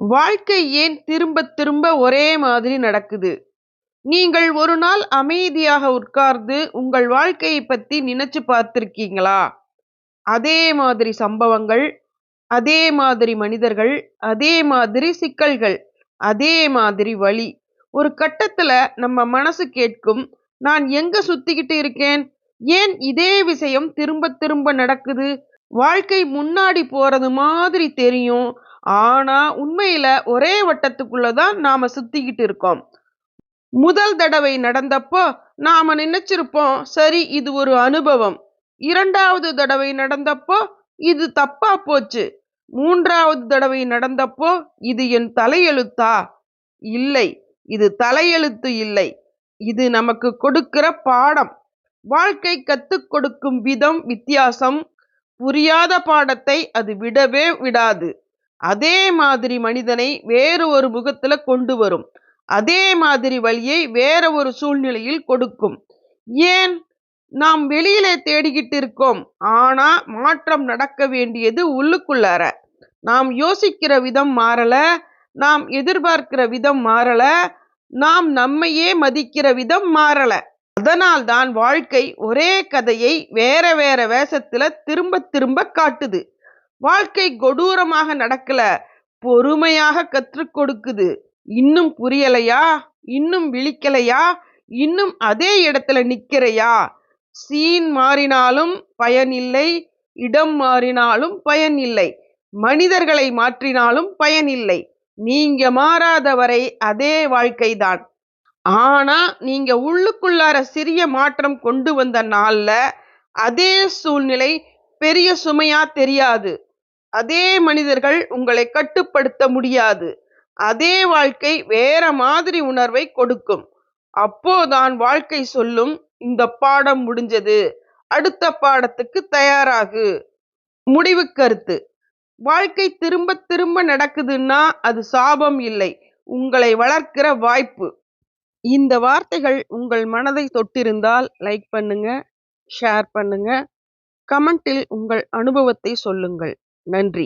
வாழ்க்கை ஏன் திரும்ப திரும்ப ஒரே மாதிரி நடக்குது? நீங்கள் ஒரு நாள் அமைதியாக உட்கார்ந்து உங்கள் வாழ்க்கையை பத்தி நினைச்சு பார்த்திருக்கீங்களா? அதே மாதிரி சம்பவங்கள், அதே மாதிரி மனிதர்கள், அதே மாதிரி சிக்கல்கள், அதே மாதிரி வலி. ஒரு கட்டத்துல நம்ம மனசு கேட்கும், நான் எங்க சுத்திக்கிட்டு இருக்கேன்? ஏன் இதே விஷயம் திரும்ப திரும்ப நடக்குது? வாழ்க்கை முன்னாடி போறது மாதிரி தெரியும். ஆனா உண்மையில ஒரே வட்டத்துக்குள்ள தான் நாம சுத்திக்கிட்டு இருக்கோம். முதல் தடவை நடந்தப்போ நாம நினைச்சிருப்போம், சரி இது ஒரு அனுபவம். 2வது தடவை நடந்தப்போ இது தப்பா போச்சு. 3வது தடவை நடந்தப்போ இது என் தலையெழுத்தா? இல்லை, இது தலையெழுத்து இல்லை. இது நமக்கு கொடுக்கிற பாடம். வாழ்க்கை கத்துக் கொடுக்கும் விதம் வித்தியாசம். புரியாத பாடத்தை அது விடவே விடாது. அதே மாதிரி மனிதனை வேறு ஒரு முகத்துல கொண்டு வரும். அதே மாதிரி வழியை வேற ஒரு சூழ்நிலையில் கொடுக்கும். ஏன்? நாம் வெளியிலே தேடிக்கிட்டு இருக்கோம். ஆனா மாற்றம் நடக்க வேண்டியது உள்ளுக்குள்ளார. நாம் யோசிக்கிற விதம் மாறல, நாம் எதிர்பார்க்கிற விதம் மாறல, நாம் நம்மையே மதிக்கிற விதம் மாறல. அதனால்தான் வாழ்க்கை ஒரே கதையை வேற வேற வேஷத்துல திரும்ப திரும்ப காட்டுது. வாழ்க்கை கொடூரமாக நடக்கல, பொறுமையாக கற்றுக் கொடுக்குது. இன்னும் புரியலையா? இன்னும் விழிக்கலையா? இன்னும் அதே இடத்துல நிக்கிறையா? சீன் மாறினாலும் பயனில்லை, இடம் மாறினாலும் பயனில்லை, மனிதர்களை மாற்றினாலும் பயனில்லை. நீங்க மாறாத வரை அதே வாழ்க்கைதான். ஆனா நீங்க உள்ளுக்குள்ளார சிறிய மாற்றம் கொண்டு வந்த நாள்ல அதே சூழ்நிலை பெரிய சுமையா தெரியாது. அதே மனிதர்கள் உங்களை கட்டுப்படுத்த முடியாது. அதே வாழ்க்கை வேற மாதிரி உணர்வை கொடுக்கும். அப்போதான் வாழ்க்கை சொல்லும், இந்த பாடம் முடிஞ்சது, அடுத்த பாடத்துக்கு தயாராகு. முடிவு கருத்து: வாழ்க்கை திரும்ப திரும்ப நடக்குதுன்னா அது சாபம் இல்லை, உங்களை வளர்க்கிற வாய்ப்பு. இந்த வார்த்தைகள் உங்கள் மனதை தொட்டிருந்தால் லைக் பண்ணுங்க, ஷேர் பண்ணுங்க, கமெண்டில் உங்கள் அனுபவத்தை சொல்லுங்கள். நன்றி.